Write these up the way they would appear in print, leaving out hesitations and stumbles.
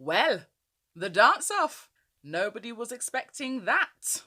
Well, the dance-off. Nobody was expecting that.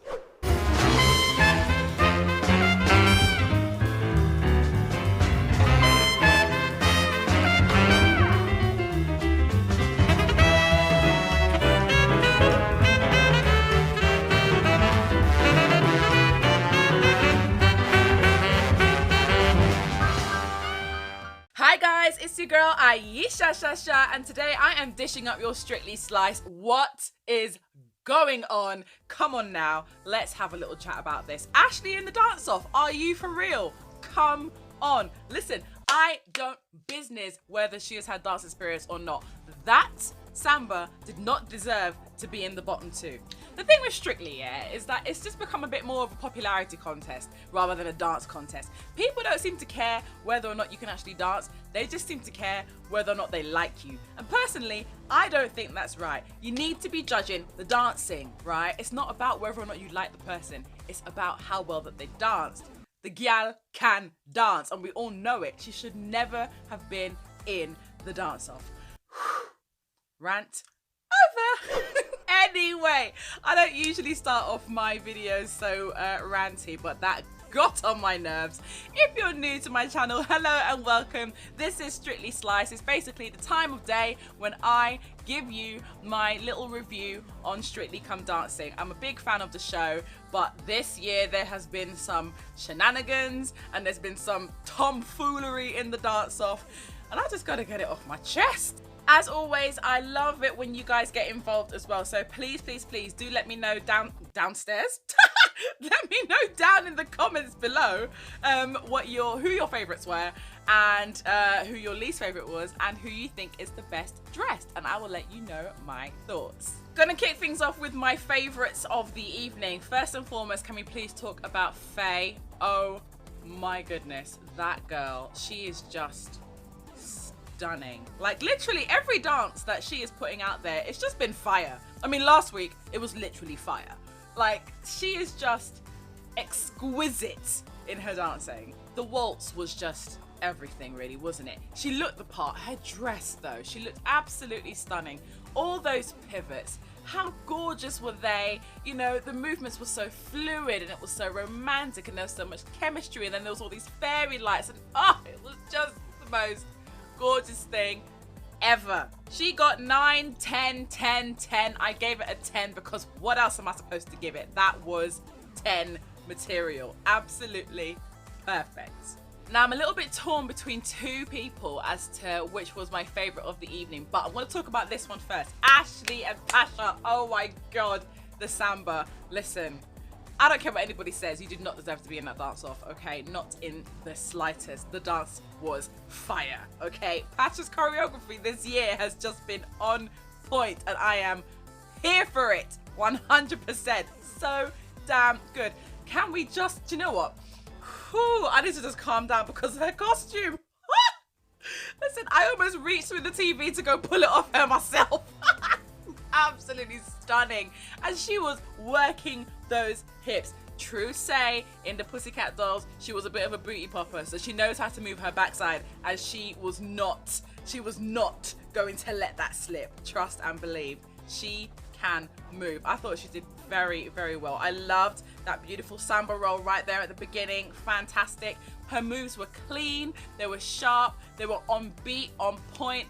Hi guys, it's your girl Ayesha, and today I am dishing up your Strictly Slice. What is going on? Come on now, let's have a little chat about this. Ashley in the dance-off, are you for real? Come on. Listen, I don't business whether she has had dance experience or not. That Samba did not deserve to be in the bottom two. The thing with Strictly, yeah, is that it's just become a bit more of a popularity contest rather than a dance contest. People don't seem to care whether or not you can actually dance. They just seem to care whether or not they like you. And personally, I don't think that's right. You need to be judging the dancing, right? It's not about whether or not you like the person. It's about how well that they danced. The gal can dance, and we all know it. She should never have been in the dance-off. Rant over. Anyway, I don't usually start off my videos so ranty, but that got on my nerves. If you're new to my channel, hello and welcome. This is Strictly Slice. It's basically the time of day when I give you my little review on Strictly Come Dancing. I'm a big fan of the show, but this year there has been some shenanigans and there's been some tomfoolery in the dance-off, and I just gotta get it off my chest. As always, I love it when you guys get involved as well. So please, please, please do let me know downstairs. Let me know down in the comments below who your favorites were and who your least favorite was and who you think is the best dressed. And I will let you know my thoughts. Gonna kick things off with my favorites of the evening. First and foremost, can we please talk about Faye? Oh my goodness, that girl, she is just stunning. Like literally every dance that she is putting out there, it's just been fire. I mean, last week it was literally fire. Like, she is just exquisite in her dancing. The waltz was just everything really, wasn't it? She looked the part. Her dress though, she looked absolutely stunning. All those pivots, how gorgeous were they? You know, the movements were so fluid and it was so romantic and there was so much chemistry, and then there was all these fairy lights, and oh, it was just the most gorgeous thing ever. She got 9, 10, 10, 10. I gave it a 10 because what else am I supposed to give it? That was 10 material. Absolutely perfect. Now I'm a little bit torn between two people as to which was my favorite of the evening, but I want to talk about this one first. Ashley and Pasha. Oh my god, the Samba. Listen, I don't care what anybody says, you did not deserve to be in that dance-off, okay? Not in the slightest. The dance was fire, okay? Pasha's choreography this year has just been on point, and I am here for it, 100%. So damn good. Can we just, do you know what? Whew, I need to just calm down because of her costume. Listen, I almost reached through the TV to go pull it off her myself. Absolutely stunning, and she was working those hips. True say, in the Pussycat Dolls, she was a bit of a booty popper, so she knows how to move her backside, and she was not going to let that slip. Trust and believe. She can move. I thought she did very, very well. I loved that beautiful Samba roll right there at the beginning. Fantastic. Her moves were clean, they were sharp, they were on beat, on point.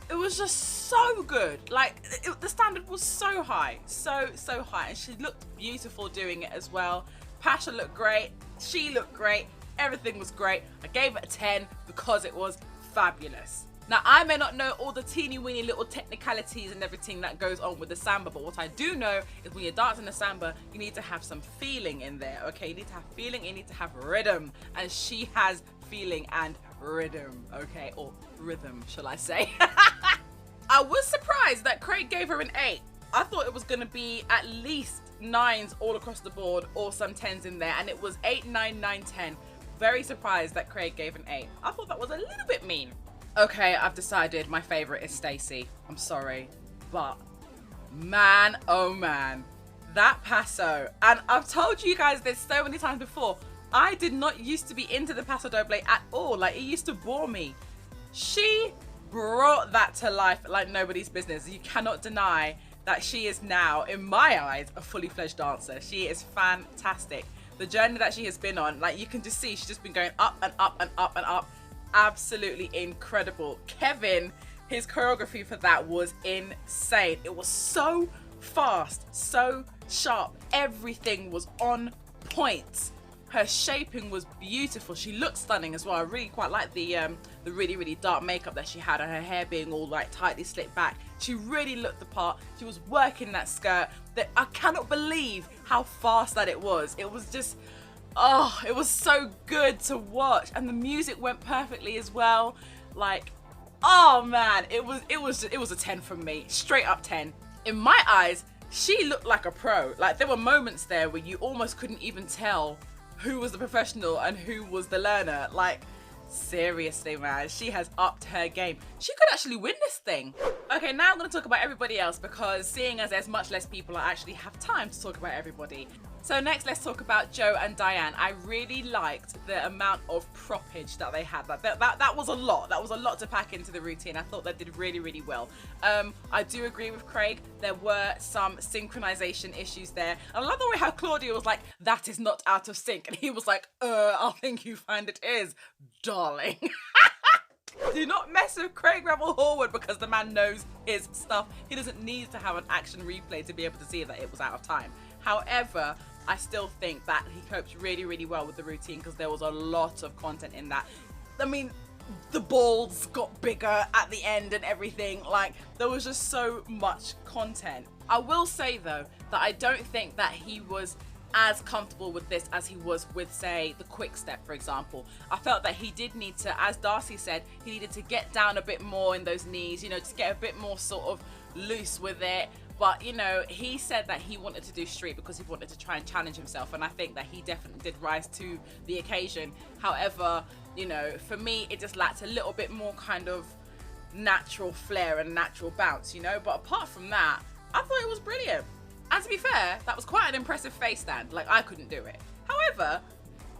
It was just so good. Like, the standard was so high, so high, and she looked beautiful doing it as well. Pasha looked great, she looked great, everything was great. I gave it a 10 because it was fabulous. Now, I may not know all the teeny weeny little technicalities and everything that goes on with the Samba, but what I do know is when you're dancing the Samba, you need to have some feeling in there, okay? You need to have feeling, you need to have rhythm, and she has feeling and rhythm, okay? Or rhythm, shall I say. I was surprised that Craig gave her an 8. I thought it was going to be at least 9s all across the board or some 10s in there, and it was 8, 9, 9, 10. Very surprised that Craig gave an 8. I thought that was a little bit mean. Okay, I've decided my favorite is Stacey. I'm sorry, but man, oh man, that paso. And I've told you guys this so many times before. I did not used to be into the paso doble at all. Like, it used to bore me. She brought that to life like nobody's business. You cannot deny that she is now, in my eyes, a fully fledged dancer. She is fantastic. The journey that she has been on, like you can just see, she's just been going up and up and up and up. Absolutely incredible. Kevin, his choreography for that was insane. It was so fast, so sharp. Everything was on point. Her shaping was beautiful. She looked stunning as well. I really quite like the really, really dark makeup that she had, and her hair being all like tightly slicked back. She really looked the part. She was working that skirt. That I cannot believe how fast that it was. It was just, oh, it was so good to watch, and the music went perfectly as well. Like, oh man, it was a 10 from me, straight up 10. In my eyes, she looked like a pro. Like there were moments there where you almost couldn't even tell who was the professional and who was the learner. Like, seriously, man, she has upped her game. She could actually win this thing. Okay, now I'm going to talk about everybody else, because seeing as there's much less people, I actually have time to talk about everybody. So next, let's talk about Joe and Diane. I really liked the amount of proppage that they had. That was a lot. That was a lot to pack into the routine. I thought they did really, really well. I do agree with Craig. There were some synchronization issues there. I love the way how Claudia was like, that is not out of sync. And he was like, I think you find it is, darling. Do not mess with Craig Revel Horwood, because the man knows his stuff. He doesn't need to have an action replay to be able to see that it was out of time. However, I still think that he coped really, really well with the routine, because there was a lot of content in that. I mean, the balls got bigger at the end and everything. Like, there was just so much content. I will say, though, that I don't think that he was as comfortable with this as he was with, say, the quick step, for example. I felt that he did need to, as Darcy said, he needed to get down a bit more in those knees, you know, just get a bit more sort of loose with it. But, you know, he said that he wanted to do street because he wanted to try and challenge himself. And I think that he definitely did rise to the occasion. However, you know, for me, it just lacked a little bit more kind of natural flair and natural bounce, you know. But apart from that, I thought it was brilliant. And to be fair, that was quite an impressive face stand. Like, I couldn't do it. However,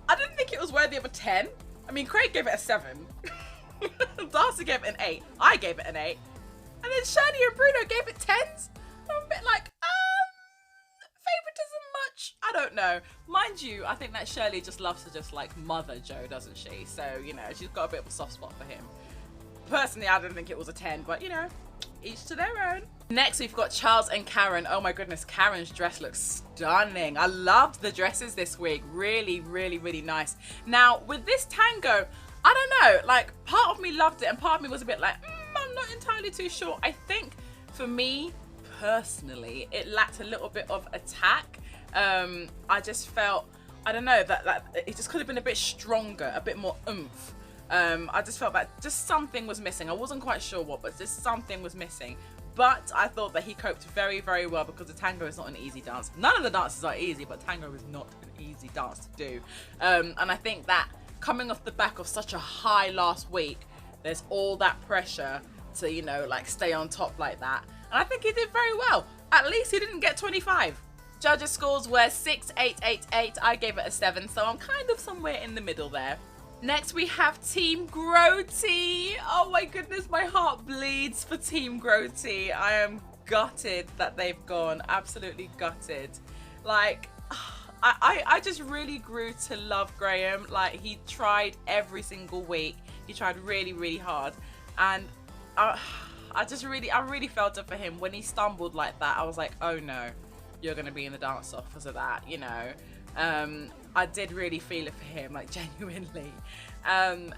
I didn't think it was worthy of a 10. I mean, Craig gave it a 7. Darcy gave it an 8. I gave it an 8. And then Shirley and Bruno gave it 10s. I'm a bit like, favoritism much? I don't know. Mind you, I think that Shirley just loves to just like mother Joe, doesn't she? So, you know, she's got a bit of a soft spot for him. Personally, I don't think it was a 10, but you know, each to their own. Next, we've got Charles and Karen. Oh my goodness, Karen's dress looks stunning. I loved the dresses this week. Really, really, really nice. Now, with this tango, I don't know, like part of me loved it and part of me was a bit like, I'm not entirely too sure. I think for me, personally, it lacked a little bit of attack. I just felt, I don't know, that it just could have been a bit stronger, a bit more oomph. I just felt that just something was missing. I wasn't quite sure what, but just something was missing. But I thought that he coped very, very well, because the tango is not an easy dance. None of the dances are easy, but tango is not an easy dance to do. And I think that coming off the back of such a high last week, there's all that pressure to, you know, like stay on top like that. And I think he did very well. At least he didn't get 25. Judges' scores were 6, 8, 8, 8. I gave it a 7, so I'm kind of somewhere in the middle there. Next, we have Team Grote. Oh my goodness, my heart bleeds for Team Grote. I am gutted that they've gone. Absolutely gutted. Like, I just really grew to love Graham. Like, he tried every single week. He tried really, really hard. And I really felt it for him. When he stumbled like that, I was like, oh no, you're going to be in the dance off because of that, you know. I did really feel it for him, like genuinely. But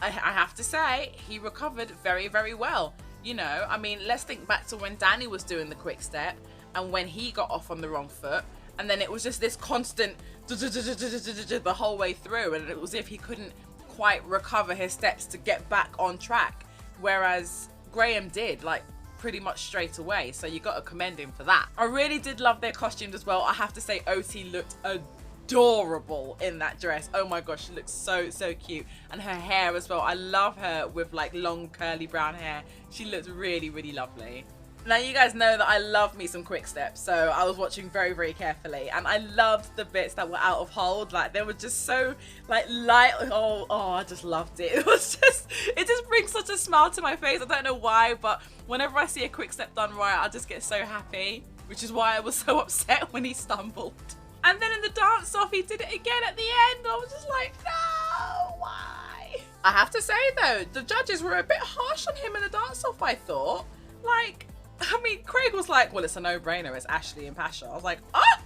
I have to say, he recovered very, very well. You know, I mean, let's think back to when Danny was doing the quick step and when he got off on the wrong foot. And then it was just this constant the whole way through. And it was as if he couldn't quite recover his steps to get back on track. Whereas Graham did, like, pretty much straight away. So you got to commend him for that. I really did love their costumes as well. I have to say, Oti looked adorable in that dress. Oh my gosh, she looks so, so cute. And her hair as well. I love her with like long curly brown hair. She looks really, really lovely. Now you guys know that I love me some quick steps, so I was watching very, very carefully, and I loved the bits that were out of hold. Like they were just so like light. Oh, I just loved it. It just brings such a smile to my face. I don't know why, but whenever I see a quick step done right, I just get so happy, which is why I was so upset when he stumbled. And then in the dance off, he did it again at the end. I was just like, no, why? I have to say though, the judges were a bit harsh on him in the dance off, I thought. Like, I mean, Craig was like, well, it's a no-brainer. It's Ashley and Pasha. I was like, ah,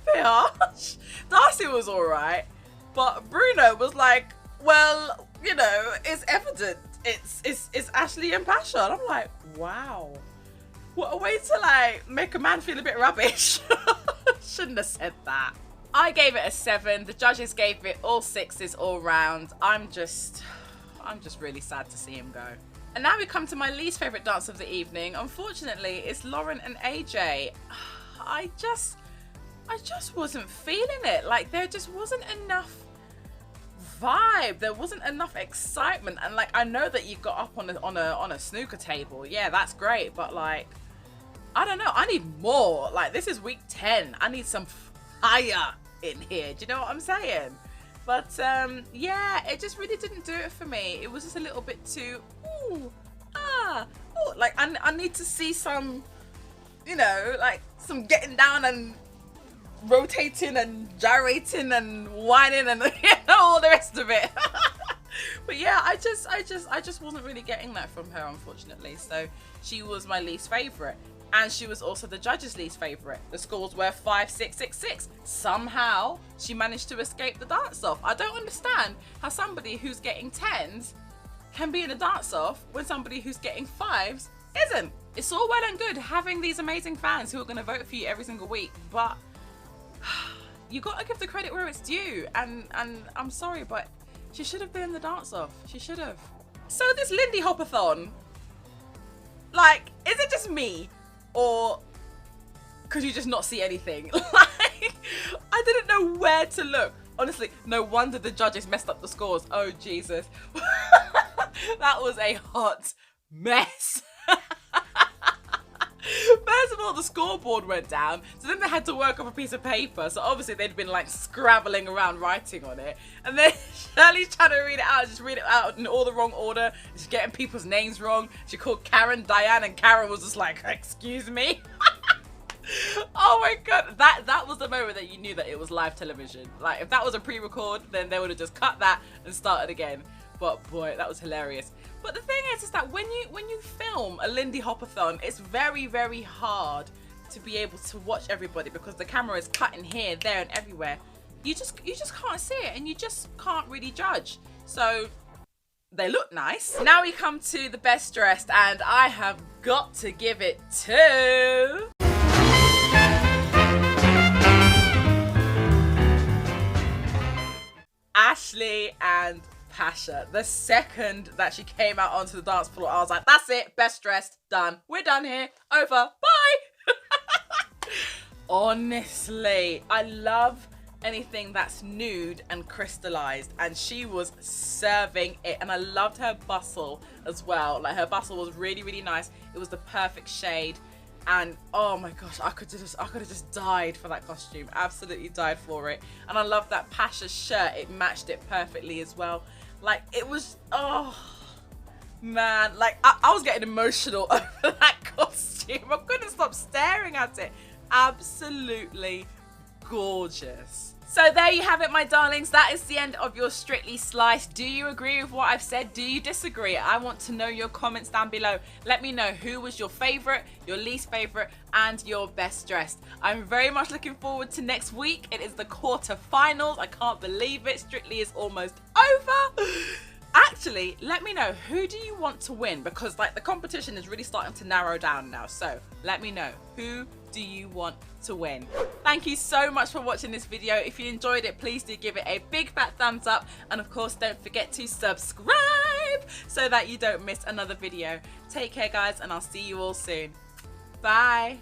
bit harsh. Darcy was all right. But Bruno was like, well, you know, it's evident. It's Ashley and Pasha. And I'm like, wow. What a way to like make a man feel a bit rubbish. Shouldn't have said that. I gave it a 7. The judges gave it all 6s all round. I'm just really sad to see him go. And now we come to my least favourite dance of the evening. Unfortunately, it's Lauren and AJ. I just wasn't feeling it. Like there just wasn't enough vibe. There wasn't enough excitement. And like I know that you got up on a snooker table. Yeah, that's great. But like I don't know. I need more. Like this is week 10. I need some fire in here. Do you know what I'm saying? But yeah, it just really didn't do it for me. It was just a little bit too like I need to see some, you know, like some getting down and rotating and gyrating and whining and you know, all the rest of it. But yeah, I just wasn't really getting that from her, unfortunately. So she was my least favorite. And she was also the judges' least favourite. The scores were 5, 6, 6, 6. Somehow, she managed to escape the dance-off. I don't understand how somebody who's getting 10s can be in a dance-off when somebody who's getting 5s isn't. It's all well and good having these amazing fans who are going to vote for you every single week, but you got to give the credit where it's due. And I'm sorry, but she should have been in the dance-off. She should have. So this Lindy Hop-a-thon, like, is it just me? Or could you just not see anything? Like, I didn't know where to look. Honestly, no wonder the judges messed up the scores. Oh, Jesus. That was a hot mess. First of all, the scoreboard went down, so then they had to work off a piece of paper, so obviously they'd been like scrabbling around writing on it, and then Shirley's trying to read it out, just read it out in all the wrong order, she's getting people's names wrong. She called Karen Diane, and Karen was just like, excuse me. Oh my god, that was the moment that you knew that it was live television. Like, if that was a pre-record, then they would have just cut that and started again. But boy, that was hilarious. But the thing is that when you film a Lindy Hop-a-thon, it's very, very hard to be able to watch everybody because the camera is cutting here, there, and everywhere. You just can't see it, and you just can't really judge. So they look nice. Now we come to the best dressed, and I have got to give it to Ashley and Pasha. The second that she came out onto the dance floor, I was like, that's it, best dressed, done. We're done here, over, bye. Honestly, I love anything that's nude and crystallized, and she was serving it, and I loved her bustle as well. Like, her bustle was really, really nice. It was the perfect shade, and oh my gosh, I could have just died for that costume. Absolutely died for it. And I love that Pasha's shirt, it matched it perfectly as well. Like, it was, oh man, like I was getting emotional over that costume. I couldn't stop staring at it. Absolutely gorgeous. So there you have it, my darlings. That is the end of your Strictly Sliced. Do you agree with what I've said? Do you disagree? I want to know your comments down below. Let me know who was your favourite, your least favourite, and your best dressed. I'm very much looking forward to next week. It is the quarterfinals. I can't believe it. Strictly is almost over. Actually, let me know, who do you want to win? Because like the competition is really starting to narrow down now. So let me know, who do you want to win? Thank you so much for watching this video. If you enjoyed it, please do give it a big fat thumbs up. And of course, don't forget to subscribe so that you don't miss another video. Take care, guys, and I'll see you all soon. Bye.